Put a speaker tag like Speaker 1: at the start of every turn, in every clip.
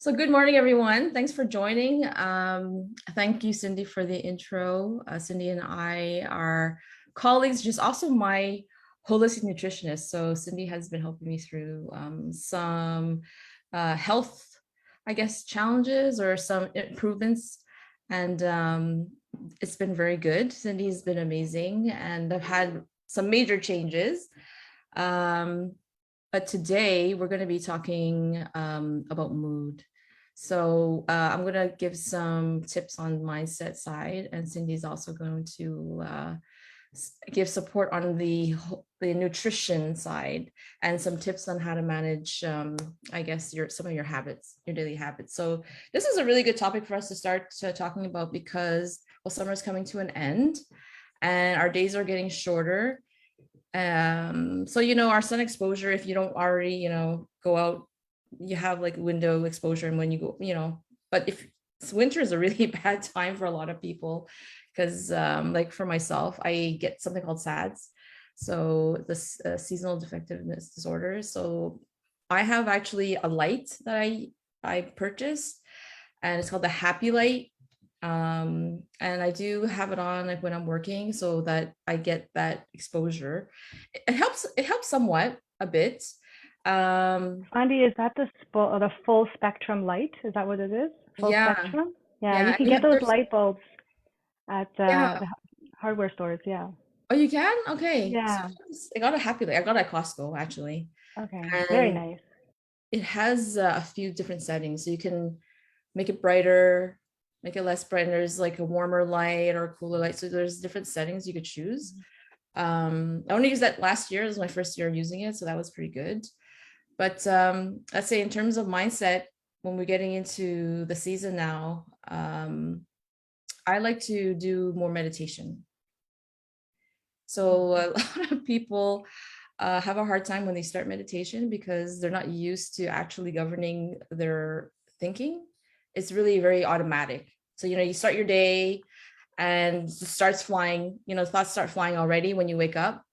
Speaker 1: So good morning, everyone. Thanks for joining. Thank you, Cindy, for the intro. Cindy and I are colleagues, just also my holistic nutritionist. So Cindy has been helping me through some health, I guess, challenges or some improvements. And it's been very good. Cindy's been amazing. And I've had some major changes. But today we're going to be talking about mood. So I'm going to give some tips on mindset side, and Cindy's also going to give support on the nutrition side and some tips on how to manage, I guess, some of your habits, your daily habits. So this is a really good topic for us to start talking about because, well, summer's coming to an end and our days are getting shorter. So our sun exposure, if you don't already go out, you have like window exposure, and when you go, but if winter is a really bad time for a lot of people because like for myself, I get something called SADS, so this seasonal defectiveness disorder. So I have actually a light that I purchased, and it's called the Happy Light. And I do have it on like when I'm working so that I get that exposure. It helps somewhat a bit.
Speaker 2: Andy, is that the full spectrum light? Is that what it is? Full
Speaker 1: Yeah,
Speaker 2: spectrum? Yeah, you
Speaker 1: yeah.
Speaker 2: can get those
Speaker 1: There's
Speaker 2: light bulbs at
Speaker 1: yeah.
Speaker 2: the hardware stores. Yeah.
Speaker 1: Oh, you can? Okay. So
Speaker 2: Yeah.
Speaker 1: I got a Happy Light. I got it at Costco actually.
Speaker 2: Okay. Very
Speaker 1: And
Speaker 2: nice.
Speaker 1: it has a few different settings. So you can make it brighter, make it less bright. And there's like a warmer light or a cooler light. So there's different settings you could choose. I only used that last year. It was my first year using it, so that was pretty good. But let's say in terms of mindset, when we're getting into the season now, I like to do more meditation. So a lot of people have a hard time when they start meditation because they're not used to actually governing their thinking. It's really very automatic. So you start your day and it starts flying, thoughts start flying already when you wake up,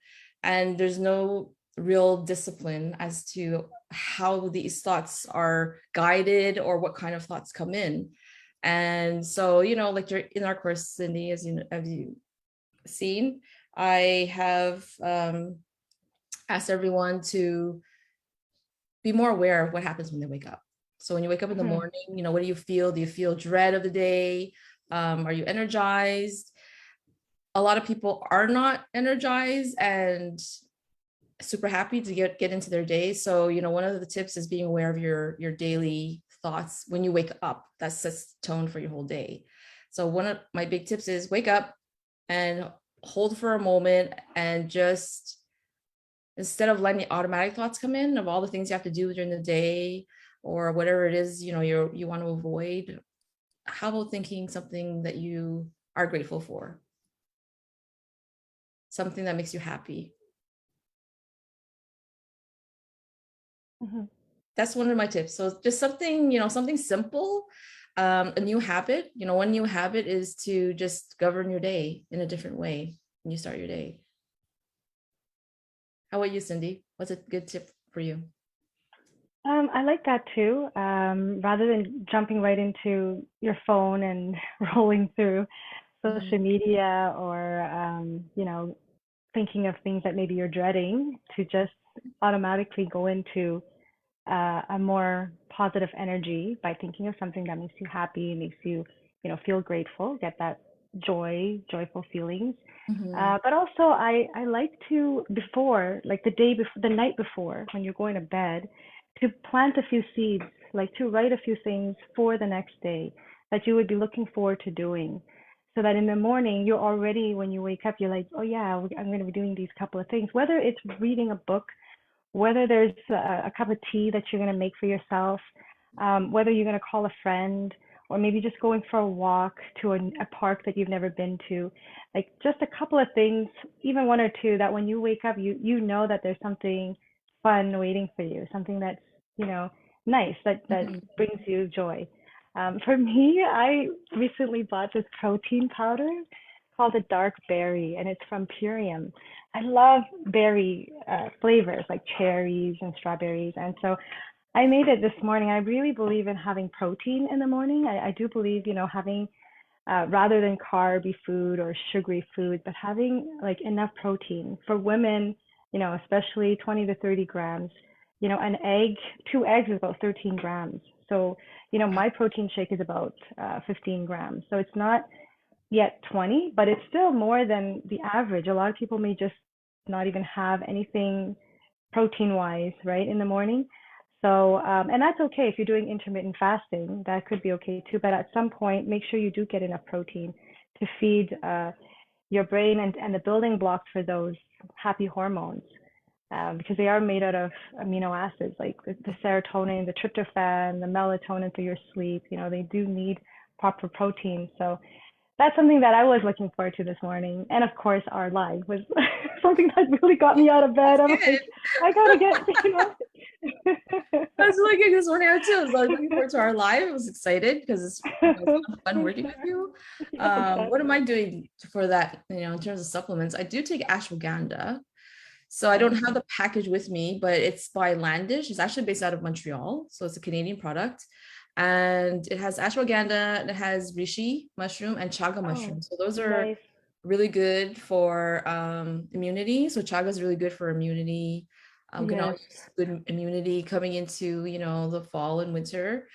Speaker 1: and there's no real discipline as to how these thoughts are guided or what kind of thoughts come in. And so like you're in our course, Cindy, as you seen, I have asked everyone to be more aware of what happens when they wake up. So when you wake up in the
Speaker 2: Mhm.
Speaker 1: morning, what do you feel? Do you feel dread of the day? Are you energized? A lot of people are not energized and super happy to get into their day. So one of the tips is being aware of your daily thoughts when you wake up. That sets tone for your whole day. So one of my big tips is wake up and hold for a moment, and just instead of letting the automatic thoughts come in of all the things you have to do during the day or whatever it is you want to avoid, how about thinking something that you are grateful for, something that makes you happy?
Speaker 2: Mhm.
Speaker 1: That's one of my tips. So just something, something simple, a new habit. One new habit is to just govern your day in a different way when you start your day. How about you, Cindy? What's a good tip for you?
Speaker 2: I like that too. Rather than jumping right into your phone and rolling through
Speaker 1: Mhm.
Speaker 2: social media or thinking of things that maybe you're dreading, to just automatically go into a more positive energy by thinking of something that makes you happy, makes you, feel grateful, get that joyful feelings.
Speaker 1: Mhm.
Speaker 2: But also, I like to, before, like the day before, the night before, when you're going to bed, to plant a few seeds, like to write a few things for the next day that you would be looking forward to doing. So that in the morning, you're already, when you wake up, you're like, oh yeah, I'm going to be doing these couple of things. Whether it's reading a book, whether there's a cup of tea that you're going to make for yourself, whether you're going to call a friend, or maybe just going for a walk to a park that you've never been to. Like just a couple of things, even one or two, that when you wake up, you know that there's something fun waiting for you, something that's, you know, nice, that
Speaker 1: Mhm.
Speaker 2: brings you joy. For me, I recently bought this protein powder called a dark berry, and it's from Purium. I love berry flavors like cherries and strawberries, and so I made it this morning. I really believe in having protein in the morning. I do believe, having rather than carby food or sugary food, but having like enough protein for women, especially 20 to 30 grams. An egg, 2 eggs is about 13 grams. So, my protein shake is about 15 grams. So it's not yet 20, but it's still more than the average. A lot of people may just not even have anything protein wise, right, in the morning. So, and that's okay if you're doing intermittent fasting, that could be okay too. But at some point, make sure you do get enough protein to feed your brain and the building blocks for those happy hormones, because they are made out of amino acids like the serotonin, the tryptophan, the melatonin for your sleep. They do need proper protein. So that's something that I was looking forward to this morning. And of course, our live was something that really got me out of bed.
Speaker 1: That's
Speaker 2: I'm
Speaker 1: good.
Speaker 2: like, I gotta get,
Speaker 1: I was really good this morning too. I was like looking forward to our live. I was excited because it's kind of fun working with you.
Speaker 2: yeah,
Speaker 1: What am I
Speaker 2: exactly.
Speaker 1: doing for that? In terms of supplements, I do take ashwagandha. So I don't
Speaker 2: Okay.
Speaker 1: have the package with me, but it's by Landish. It's actually based out of Montreal, so it's a Canadian product, and it has ashwagandha, and it has reishi mushroom and chaga
Speaker 2: Oh,
Speaker 1: mushroom. So those are
Speaker 2: nice.
Speaker 1: really good for immunity. So chaga is really good for immunity. Can
Speaker 2: Yes.
Speaker 1: always use good immunity coming into the fall and winter.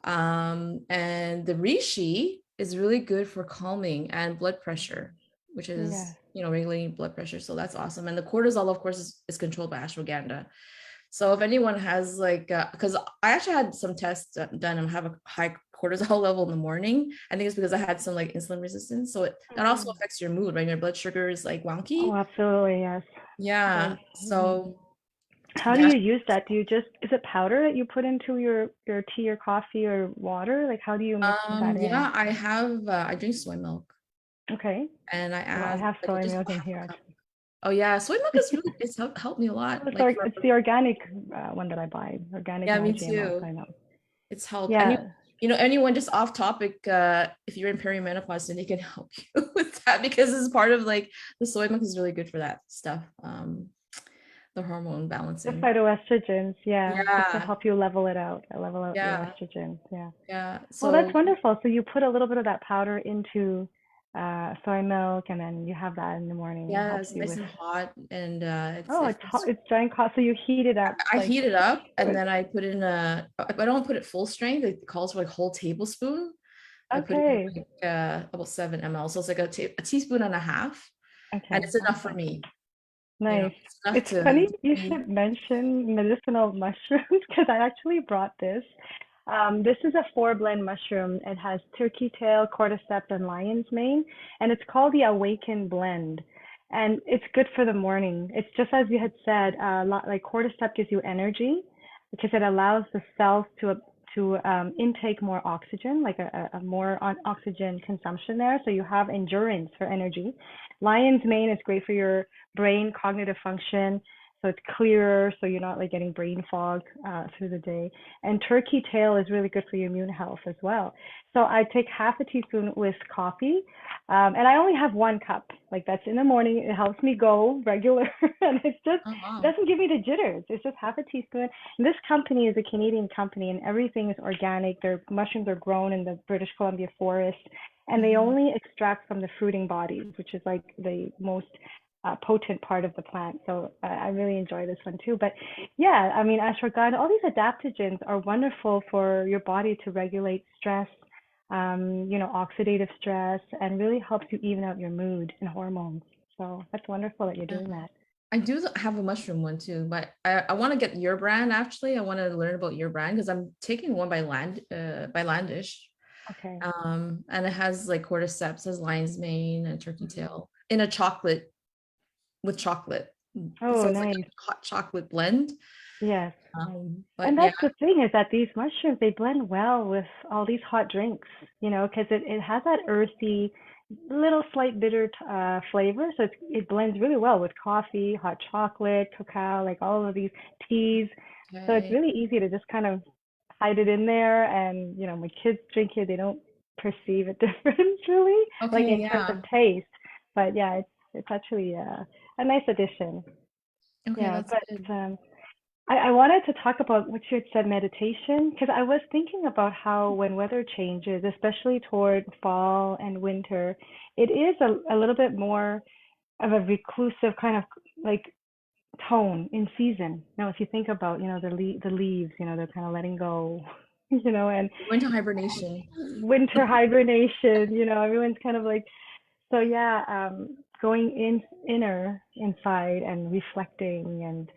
Speaker 1: And the reishi is really good for calming and blood pressure, which is
Speaker 2: Yes.
Speaker 1: regulating blood pressure. So that's awesome. And the cortisol, of course, is controlled by ashwagandha. So if anyone has like, because I actually had some tests done and have a high cortisol level in the morning. I think it's because I had some like insulin resistance. So that also
Speaker 2: Mm.
Speaker 1: affects your mood, right? Your blood sugar is like
Speaker 2: Oh,
Speaker 1: wonky.
Speaker 2: absolutely. Yes. It
Speaker 1: Yeah.
Speaker 2: does. Mhm.
Speaker 1: So
Speaker 2: How do
Speaker 1: the
Speaker 2: you use that? Do you just, is it powder that you put into your tea or coffee or water? Like, how do you mix that in?
Speaker 1: yeah, I drink soy milk
Speaker 2: Okay.
Speaker 1: and I
Speaker 2: Well, I
Speaker 1: add
Speaker 2: have
Speaker 1: like
Speaker 2: soy
Speaker 1: just
Speaker 2: milk in
Speaker 1: half a
Speaker 2: here
Speaker 1: cup.
Speaker 2: actually.
Speaker 1: Oh yeah, soy milk is really it's helped me a lot.
Speaker 2: Well,
Speaker 1: Like for
Speaker 2: it's the organic one that I buy, organic
Speaker 1: yeah, me
Speaker 2: non-GMO
Speaker 1: too.
Speaker 2: soy milk.
Speaker 1: It's helped. And
Speaker 2: Yeah,
Speaker 1: anyone just off topic, if you're in perimenopause, then they can help you with that because it's part of like the soy milk is really good for that stuff. The hormone
Speaker 2: the
Speaker 1: balancing.
Speaker 2: phytoestrogens, yeah, just to
Speaker 1: Yeah,
Speaker 2: help you level it out, level out your
Speaker 1: yeah,
Speaker 2: estrogens. Yeah.
Speaker 1: yeah.
Speaker 2: Well, that's
Speaker 1: So
Speaker 2: wonderful. So you put a little bit of that powder into soy milk, and then you have that in the morning. It
Speaker 1: yeah,
Speaker 2: helps
Speaker 1: it's
Speaker 2: you
Speaker 1: nice
Speaker 2: with.
Speaker 1: and hot, and
Speaker 2: Oh,
Speaker 1: it
Speaker 2: it's hot.
Speaker 1: feels.
Speaker 2: It's giant hot. So you heat it up
Speaker 1: I
Speaker 2: like
Speaker 1: heat it up, and
Speaker 2: good.
Speaker 1: then I put in I don't put it full strength. It calls for like whole tablespoon. I put in
Speaker 2: Okay.
Speaker 1: like about 7 ml, so it's like a teaspoon and a half, and
Speaker 2: Okay.
Speaker 1: it's enough for
Speaker 2: Awesome.
Speaker 1: me.
Speaker 2: Nice.
Speaker 1: It's enough
Speaker 2: It's
Speaker 1: to
Speaker 2: funny you
Speaker 1: me.
Speaker 2: should mention medicinal mushrooms because I actually brought this. This is a four blend mushroom. It has turkey tail, cordyceps, and lion's mane, and it's called the Awaken Blend. And it's good for the morning. It's just as you had said, like cordyceps gives you energy because it allows the cells to intake more oxygen, like a more oxygen consumption there. So you have endurance for energy. Lion's mane is great for your brain cognitive function, so it's clearer, so you're not like getting brain fog through the day. And turkey tail is really good for your immune health as well. So I take half a teaspoon with coffee, and I only have 1 cup. Like that's in the morning. It helps me go regular, and it's just
Speaker 1: Oh wow.
Speaker 2: doesn't give me the jitters. It's just half a teaspoon. And this company is a Canadian company, and everything is organic. Their mushrooms are grown in the British Columbia forest, and they
Speaker 1: Mhm.
Speaker 2: only extract from the fruiting bodies, which is like the most potent part of the plant. So I really enjoy this one too. But yeah, I mean, ashwagandha, all these adaptogens are wonderful for your body to regulate stress, oxidative stress, and really helps you even out your mood and hormones. So that's wonderful that you're
Speaker 1: Yeah.
Speaker 2: doing that.
Speaker 1: I do have a mushroom one too, but I want to get your brand actually. I want to learn about your brand because I'm taking one by Landish.
Speaker 2: Okay.
Speaker 1: And it has like cordyceps, has lion's mane and turkey tail in a chocolate with chocolate.
Speaker 2: Oh,
Speaker 1: So it's like
Speaker 2: nice.
Speaker 1: a hot chocolate blend.
Speaker 2: Yes.
Speaker 1: But
Speaker 2: And
Speaker 1: yeah,
Speaker 2: that's the thing is that these mushrooms, they blend well with all these hot drinks, because it has that earthy, little slight bitter flavor. So it blends really well with coffee, hot chocolate, cacao, like all of these teas. So it's
Speaker 1: okay.
Speaker 2: really easy to just kind of hide it in there. And, my kids drink it, they don't perceive a difference really, like
Speaker 1: Okay,
Speaker 2: in terms of
Speaker 1: yeah.
Speaker 2: taste. But yeah, it's actually a nice addition.
Speaker 1: Okay,
Speaker 2: Yeah,
Speaker 1: that's
Speaker 2: but
Speaker 1: good.
Speaker 2: I wanted to talk about what you had said, meditation, because I was thinking about how when weather changes, especially toward fall and winter, it is a little bit more of a reclusive kind of like tone in season. Now, if you think about, the leaves, they're kind of letting go, and
Speaker 1: Go into hibernation.
Speaker 2: winter hibernation, everyone's kind of like, so yeah, going inside and reflecting, and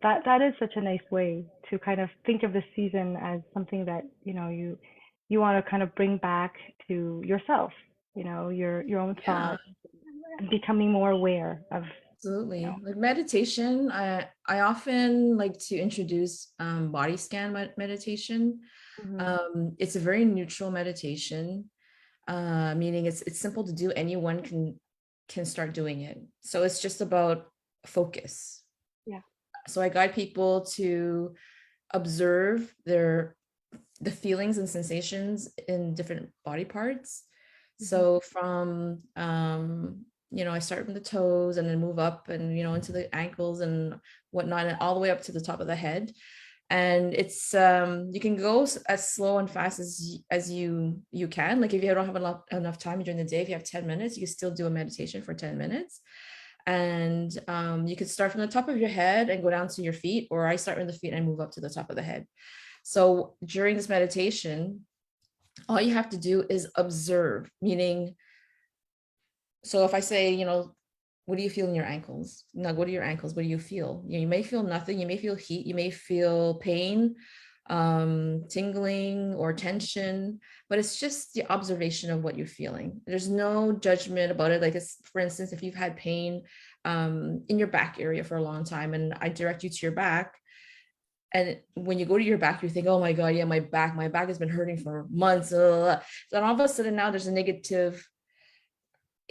Speaker 2: that is such a nice way to kind of think of the season as something that you want to kind of bring back to yourself, your own
Speaker 1: Yeah,
Speaker 2: thoughts, becoming more aware of,
Speaker 1: absolutely. Like meditation, I often like to introduce body scan meditation.
Speaker 2: mhm,
Speaker 1: It's a very neutral meditation, meaning it's simple to do. Anyone can start doing it. So it's just about focus.
Speaker 2: yeah,
Speaker 1: So I guide people to observe the feelings and sensations in different body parts.
Speaker 2: mhm,
Speaker 1: So from I start from the toes and then move up and into the ankles and whatnot, and all the way up to the top of the head. And it's you can go as slow and fast as you can. Like if you don't have enough time during the day, if you have 10 minutes, you can still do a meditation for 10 minutes. And you could start from the top of your head and go down to your feet, or I start with the feet and move up to the top of the head. So during this meditation, all you have to do is observe, meaning, so if I say, what do you feel in your ankles? Now, what are your ankles? What do you feel? You may feel nothing. You may feel heat. You may feel pain, tingling or tension, but it's just the observation of what you're feeling. There's no judgment about it. Like, it's, for instance, if you've had pain in your back area for a long time, and I direct you to your back, and when you go to your back, you think, oh my God, yeah, my back has been hurting for months. Then all of a sudden now there's a negative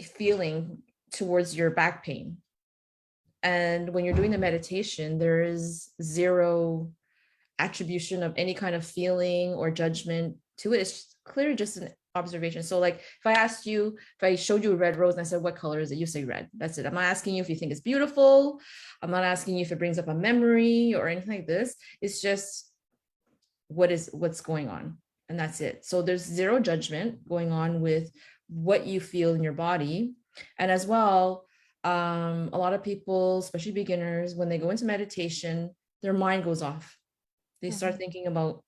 Speaker 1: feeling towards your back pain. And when you're doing the meditation, there is zero attribution of any kind of feeling or judgment to it. It's clearly just an observation. So like if I showed you a red rose and I said, what color is it? You say red. That's it. I'm not asking you if you think it's beautiful. I'm not asking you if it brings up a memory or anything like this. It's just what's going on. And that's it. So there's zero judgment going on with what you feel in your body. And as well, a lot of people, especially beginners, when they go into meditation, their mind goes off. They start
Speaker 2: mhm,
Speaker 1: thinking about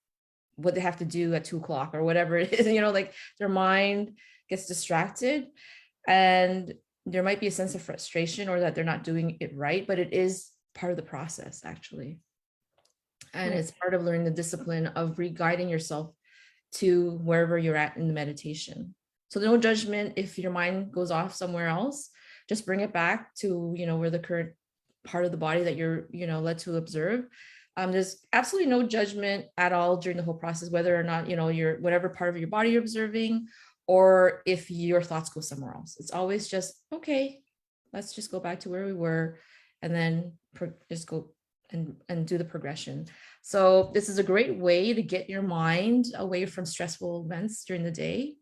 Speaker 1: what they have to do at 2 o'clock or whatever it is, like their mind gets distracted, and there might be a sense of frustration or that they're not doing it right, but it is part of the process actually. And
Speaker 2: yes,
Speaker 1: it's part of learning the discipline of re-guiding yourself to wherever you're at in the meditation. So no judgment if your mind goes off somewhere else. Just bring it back to, where the current part of the body that you're, led to observe. There's absolutely no judgment at all during the whole process, whether or not, your whatever part of your body you're observing, or if your thoughts go somewhere else. It's always just, okay, let's just go back to where we were, and then just go and do the progression. So this is a great way to get your mind away from stressful events during the day.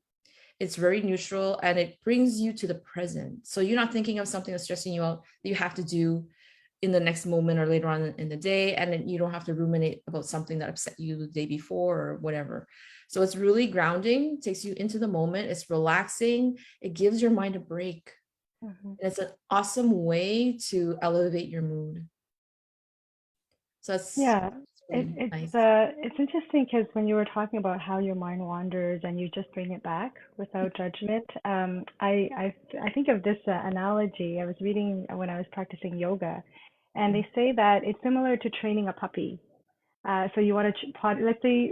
Speaker 1: It's very neutral and it brings you to the present. So you're not thinking of something that's stressing you out that you have to do in the next moment or later on in the day. And then you don't have to ruminate about something that upset you the day before or whatever. So it's really grounding, takes you into the moment. It's relaxing. It gives your mind a break.
Speaker 2: mhm.
Speaker 1: And it's an awesome way to elevate your mood. So that's
Speaker 2: Yeah, it,
Speaker 1: really
Speaker 2: it's
Speaker 1: nice.
Speaker 2: uh it's interesting because when you were talking about how your mind wanders and you just bring it back without judgment, I think of this analogy. I was reading when I was practicing yoga, and they say that it's similar to training a puppy. So you want to let's say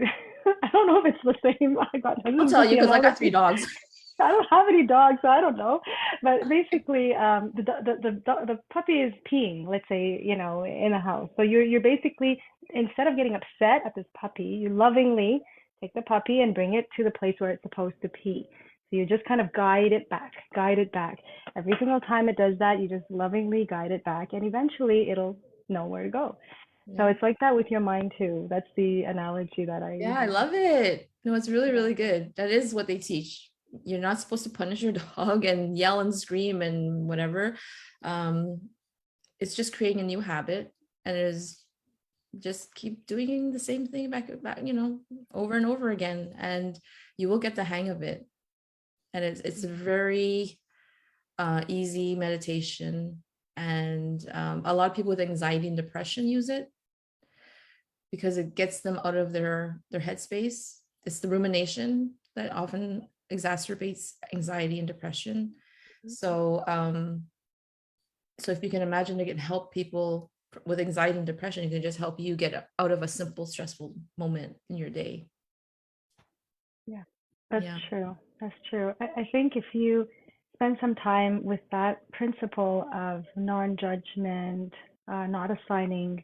Speaker 2: I don't know if it's the same. I got this
Speaker 1: I'll
Speaker 2: is
Speaker 1: tell
Speaker 2: just
Speaker 1: you
Speaker 2: the
Speaker 1: because I got three
Speaker 2: analogy.
Speaker 1: dogs.
Speaker 2: I don't have any dogs, so I don't know. But basically, the puppy is peeing, let's say, in the house. So you're basically, instead of getting upset at this puppy, you lovingly take the puppy and bring it to the place where it's supposed to pee. So you just kind of guide it back, guide it back. Every single time it does that, you just lovingly guide it back, and eventually it'll know where to go. So
Speaker 1: Yeah.
Speaker 2: it's like that with your mind too. That's the analogy that I
Speaker 1: Yeah,
Speaker 2: use.
Speaker 1: I love it. No, it's really,
Speaker 2: Yeah.
Speaker 1: really good. That is what they teach. You're not supposed to punish your dog and yell and scream and whatever. Um, it's just creating a new habit, and it is just keep doing the same thing back, over and over again, and you will get the hang of it. And it's a very easy meditation. And a lot of people with anxiety and depression use it because it gets them out of their headspace. It's the rumination that often exacerbates anxiety and depression. So so if you can imagine, it can help people with anxiety and depression, it can just help you get out of a simple stressful moment in your day.
Speaker 2: Yeah, that's
Speaker 1: Yeah.
Speaker 2: true. That's true. I think if you spend some time with that principle of non-judgment, not assigning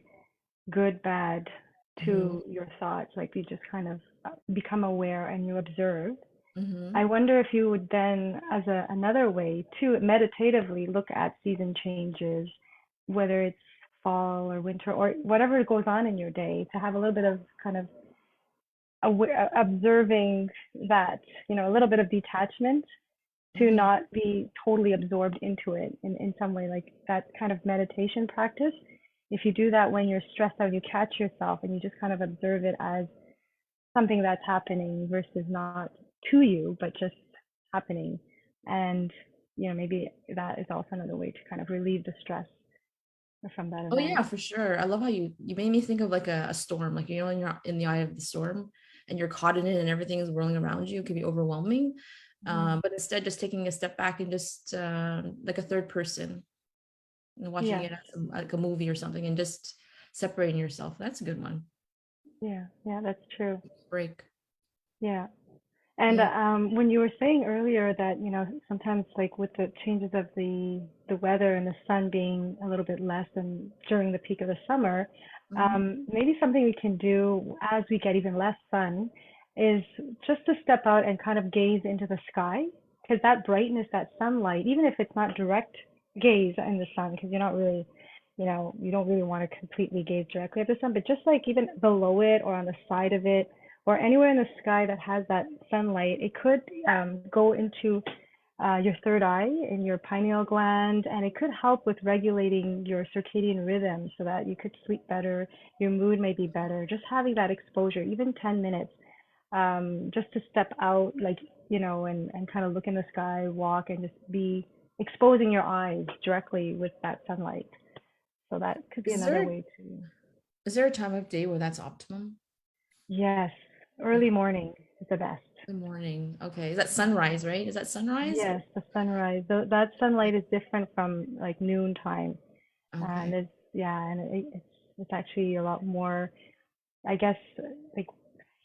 Speaker 2: good, bad
Speaker 1: Mhm.
Speaker 2: to your thoughts, like you just kind of become aware and you observe. I
Speaker 1: Mhm.
Speaker 2: wonder if you would then, as another way to meditatively look at season changes, whether it's fall or winter or whatever goes on in your day, to have a little bit of kind of observing that, a little bit of detachment, to
Speaker 1: Mhm.
Speaker 2: not be totally absorbed into it in some way, like that kind of meditation practice. If you do that when you're stressed out, you catch yourself and you just kind of observe it as something that's happening versus not to you, but just happening. And, maybe that is also another way to kind of relieve the stress from that
Speaker 1: Oh
Speaker 2: event.
Speaker 1: yeah, for sure. I love how you made me think of like a storm, like when you're in the eye of the storm and you're caught in it and everything is whirling around you, it can be overwhelming.
Speaker 2: Mhm.
Speaker 1: But instead, just taking a step back and just like a third person and watching
Speaker 2: Yes.
Speaker 1: it as like a movie or something, and just separating yourself. That's a good one.
Speaker 2: Yeah. Yeah, that's true.
Speaker 1: Break.
Speaker 2: Yeah. And
Speaker 1: Yeah.
Speaker 2: when you were saying earlier that, sometimes like with the changes of the weather and the sun being a little bit less than during the peak of the summer,
Speaker 1: Mhm.
Speaker 2: maybe something we can do as we get even less sun is just to step out and kind of gaze into the sky, because that brightness, that sunlight, even if it's not direct gaze in the sun, because you're not really, you don't really want to completely gaze directly at the sun, but just like even below it or on the side of it or anywhere in the sky that has that sunlight, it could go into your third eye in your pineal gland, and it could help with regulating your circadian rhythm so that you could sleep better, your mood may be better. Just having that exposure, even 10 minutes, just to step out, like, and kind of look in the sky, walk, and just be exposing your eyes directly with that sunlight. So that could be
Speaker 1: Is
Speaker 2: another
Speaker 1: there
Speaker 2: way to,
Speaker 1: is there a time of day where that's optimum?
Speaker 2: yes, early
Speaker 1: Okay,
Speaker 2: morning is the best.
Speaker 1: the morning. Okay, is that sunrise, right? Is that sunrise?
Speaker 2: Yes, the sunrise. That sunlight is different from like noontime, and
Speaker 1: Okay.
Speaker 2: it's yeah, and it's actually a lot more, I guess, like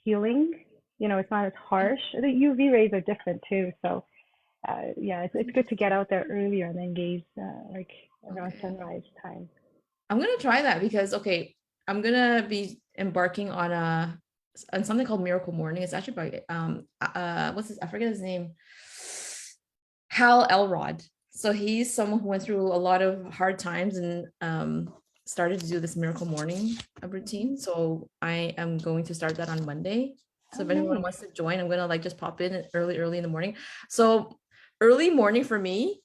Speaker 2: healing. It's not as harsh. The UV rays are different too, so yeah, it's good to get out there earlier and then gaze like around
Speaker 1: Okay.
Speaker 2: sunrise time.
Speaker 1: I'm gonna try that because okay, I'm gonna be embarking on something called Miracle Morning. It's actually by what's his, I forget his name. Hal Elrod. So he's someone who went through a lot of hard times and started to do this Miracle Morning routine. So I am going to start that on Monday. So
Speaker 2: Oh,
Speaker 1: if anyone
Speaker 2: nice.
Speaker 1: wants to join, I'm gonna like just pop in early in the morning. So early morning for me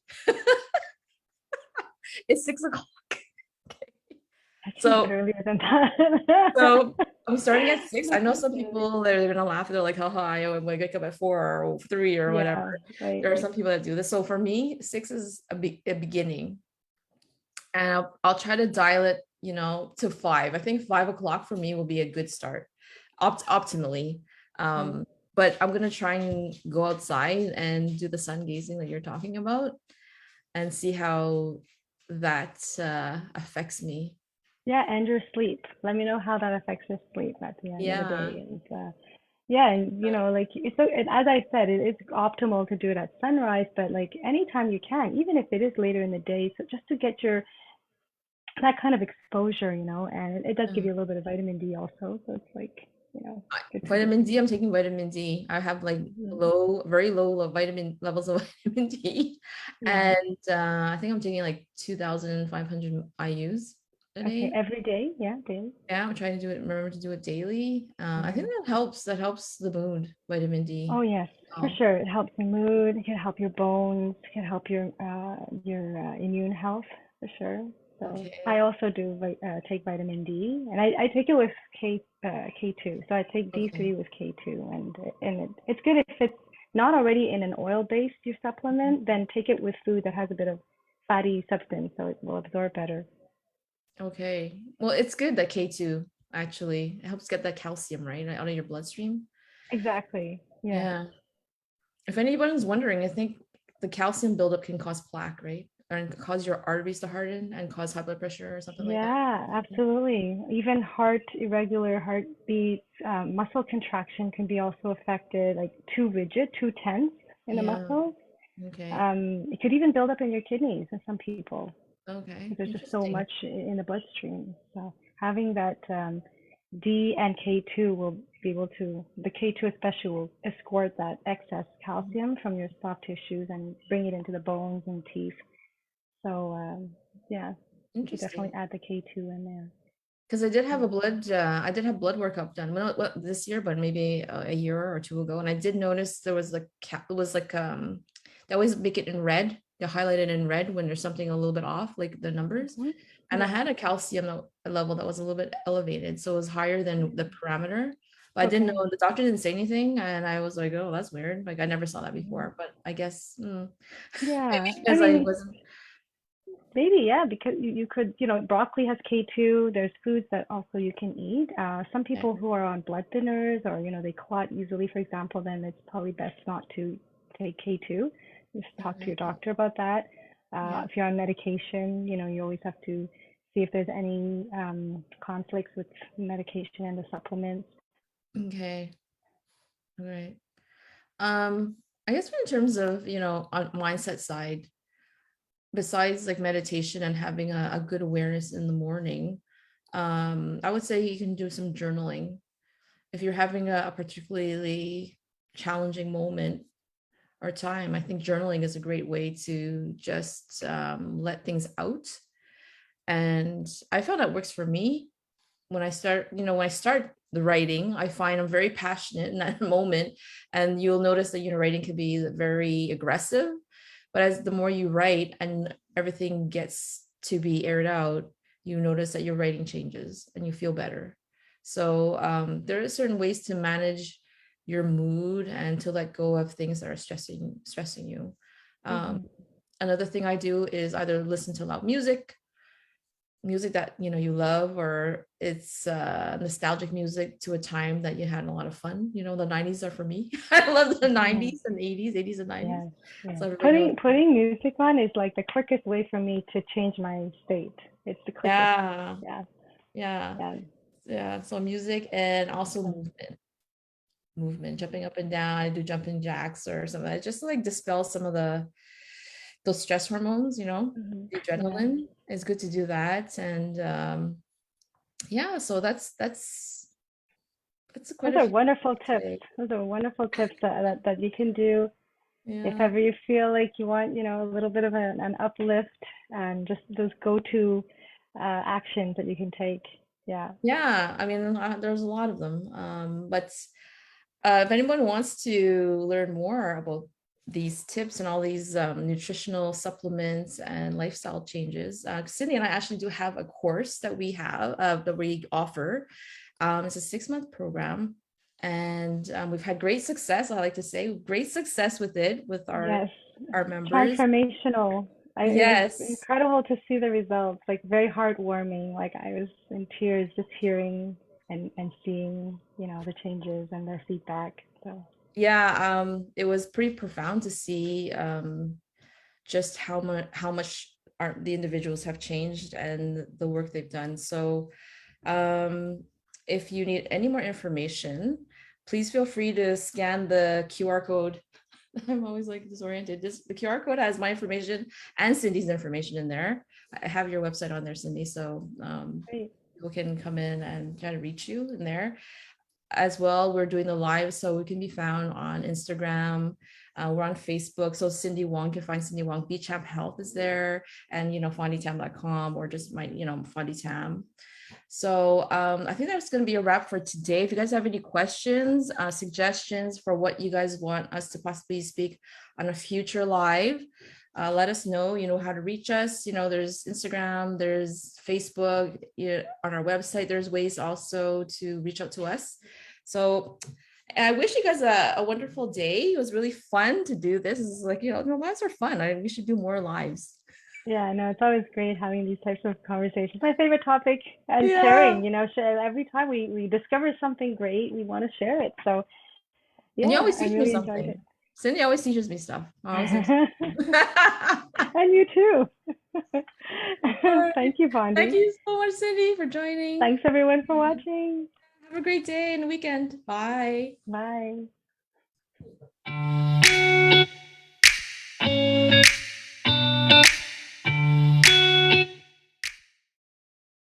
Speaker 1: is 6 o'clock.
Speaker 2: I think
Speaker 1: So
Speaker 2: earlier than that.
Speaker 1: So I'm starting at 6. I know some people they're gonna laugh. They're like, haha, I wake up at 4 or 3 or whatever.
Speaker 2: Yeah, right.
Speaker 1: There are some people that do this. So for me, 6 is a beginning. And I'll try to dial it, to 5. I think 5 o'clock for me will be a good start, optimally.
Speaker 2: Mm.
Speaker 1: Um, but I'm gonna try and go outside and do the sun gazing that you're talking about and see how that affects me.
Speaker 2: Yeah, and your sleep. Let me know how that affects your sleep at the end of the
Speaker 1: Yeah.
Speaker 2: day. And yeah, and like it's so, and as I said, it's optimal to do it at sunrise, but like anytime you can, even if it is later in the day, so just to get your that kind of exposure, and it does give
Speaker 1: Yeah.
Speaker 2: you a little bit of vitamin D also, so it's like, good to do.
Speaker 1: Vitamin D, I'm taking vitamin D. I have like
Speaker 2: Yeah.
Speaker 1: very low vitamin levels of vitamin D.
Speaker 2: Yeah.
Speaker 1: And I think I'm taking like 2,500 IUs a
Speaker 2: Okay,
Speaker 1: day.
Speaker 2: every day, yeah, daily.
Speaker 1: Yeah, I'm trying to remember to do it daily. I think
Speaker 2: Mm.
Speaker 1: that helps. That helps the mood, vitamin
Speaker 2: Oh
Speaker 1: D.
Speaker 2: yes, for
Speaker 1: Oh,
Speaker 2: sure. It helps your mood. It can help your bones. It can help your immune health for sure. So I
Speaker 1: Okay.
Speaker 2: also do take vitamin D, and I take it with K2. So I take
Speaker 1: Okay.
Speaker 2: D3 with K2, it's good if it's not already in an oil-based your supplement, then take it with food that has a bit of fatty substance, so it will absorb better.
Speaker 1: Okay. Well, it's good that K2 actually it helps get that calcium, right, out of your bloodstream.
Speaker 2: Exactly. Yes.
Speaker 1: Yeah. If anybody's wondering, I think the calcium buildup can cause plaque, right? And cause your arteries to harden and cause high blood pressure or something like that.
Speaker 2: Yeah, absolutely. Even irregular heartbeats, muscle contraction can be also affected, like too rigid, too tense in the
Speaker 1: Yeah.
Speaker 2: muscles.
Speaker 1: Okay.
Speaker 2: It could even build up in your kidneys in some people
Speaker 1: Okay.
Speaker 2: because there's just so
Speaker 1: Interesting.
Speaker 2: much in the bloodstream. So having that D and K2 will be able to, the K2 especially will escort that excess calcium from your soft tissues and bring it into the bones and teeth. So yeah, you could definitely
Speaker 1: Interesting.
Speaker 2: add the K2 in there.
Speaker 1: Because I did have
Speaker 2: Yeah.
Speaker 1: I did have blood workup done. Well, not this year, but maybe a year or two ago, and I did notice there was like it was like they always make it in red. They highlight it in red when there's something a little bit off, like the numbers.
Speaker 2: Hmm.
Speaker 1: And I
Speaker 2: Yeah.
Speaker 1: had a calcium level that was a little bit elevated, so it was higher than the parameter. But I didn't
Speaker 2: Okay.
Speaker 1: know, the doctor didn't say anything, and I was like, "Oh, that's weird." Like I never saw that
Speaker 2: Mhm.
Speaker 1: before, but I guess maybe
Speaker 2: Yeah. I
Speaker 1: because I
Speaker 2: mean,
Speaker 1: wasn't.
Speaker 2: maybe, yeah, because you could, broccoli has K2. There's foods that also you can eat. Some people who are on blood thinners or, they clot easily, for example, then it's probably best not to take K2. Just talk to your
Speaker 1: Okay.
Speaker 2: doctor about that.
Speaker 1: Yeah.
Speaker 2: If you're on medication, you always have to see if there's any conflicts with medication and the supplements.
Speaker 1: Okay. All right. Um, I guess in terms of, on mindset side, besides like meditation and having a good awareness in the morning, I would say you can do some journaling. If you're having a particularly challenging moment or time, I think journaling is a great way to just let things out. And I found that works for me when I start the writing, I find I'm very passionate in that moment. And you'll notice that, writing can be very aggressive. But as the more you write and everything gets to be aired out, you notice that your writing changes and you feel better. So there are certain ways to manage your mood and to let go of things that are stressing you. Um,
Speaker 2: Hmm.
Speaker 1: Another thing I do is either listen to loud music that you love, or it's nostalgic music to a time that you had a lot of fun. The 90s are for me. I love the
Speaker 2: Yeah.
Speaker 1: 90s and 80s and 90s.
Speaker 2: Yes, yes.
Speaker 1: So everybody knows.
Speaker 2: Putting music on is like the quickest way for me to change my state. It's the quickest.
Speaker 1: Yeah,
Speaker 2: Yeah,
Speaker 1: yeah,
Speaker 2: yeah.
Speaker 1: yeah. So music and also
Speaker 2: So,
Speaker 1: movement, jumping up and down. I do jumping jacks or something. I just like dispel some of those stress hormones,
Speaker 2: mhm.
Speaker 1: the
Speaker 2: Yeah.
Speaker 1: adrenaline. It's good to do that. And yeah, so that's quite
Speaker 2: Those
Speaker 1: a
Speaker 2: are
Speaker 1: few
Speaker 2: wonderful
Speaker 1: to
Speaker 2: tips.
Speaker 1: say.
Speaker 2: Those are wonderful tips that you can do if
Speaker 1: Yeah.
Speaker 2: ever you feel like you want, a little bit of an uplift, and just those go-to actions that you can take. Yeah.
Speaker 1: Yeah, I mean, there's a lot of them. But if anyone wants to learn more about these tips and all these nutritional supplements and lifestyle changes, Cindy and I actually do have a course that we offer. It's a 6-month program, and we've had great success. I like to say great success with it with
Speaker 2: Yes.
Speaker 1: our members.
Speaker 2: Transformational. It was
Speaker 1: Yes.
Speaker 2: incredible to see the results, like very heartwarming. Like I was in tears just hearing and seeing, the changes and their feedback. So,
Speaker 1: Yeah, it was pretty profound to see just how much the individuals have changed and the work they've done. So um, if you need any more information, please feel free to scan the QR code. I'm always like disoriented. The QR code has my information and Cindy's information in there. I have your website on there, Cindy, so
Speaker 2: great.
Speaker 1: people can come in and try to reach you in there as well. We're doing the live, so we can be found on Instagram. We're on Facebook. So Cindy Wong, can find Cindy Wong. Beach Champ Health is there, and fondytam.com, or just my, fondytam. So I think that's going to be a wrap for today. If you guys have any questions, suggestions for what you guys want us to possibly speak on a future live, Let us know, how to reach us. There's Instagram, there's Facebook, on our website, there's ways also to reach out to us. So I wish you guys a wonderful day. It was really fun to do this. It's like, lives are fun. We should do more lives.
Speaker 2: Yeah, no, it's always great having these types of conversations. My favorite topic and
Speaker 1: Yeah.
Speaker 2: sharing, every time we discover something great, we want to share it. So
Speaker 1: And you
Speaker 2: yeah,
Speaker 1: always
Speaker 2: I
Speaker 1: teach me
Speaker 2: really enjoyed
Speaker 1: something.
Speaker 2: it.
Speaker 1: Cindy always teaches me stuff. Always.
Speaker 2: And you too.
Speaker 1: All right.
Speaker 2: Thank you,
Speaker 1: Thank
Speaker 2: Bondi.
Speaker 1: you so much, Cindy, for joining.
Speaker 2: Thanks everyone for watching.
Speaker 1: Have a great day and weekend. Bye.
Speaker 2: Bye.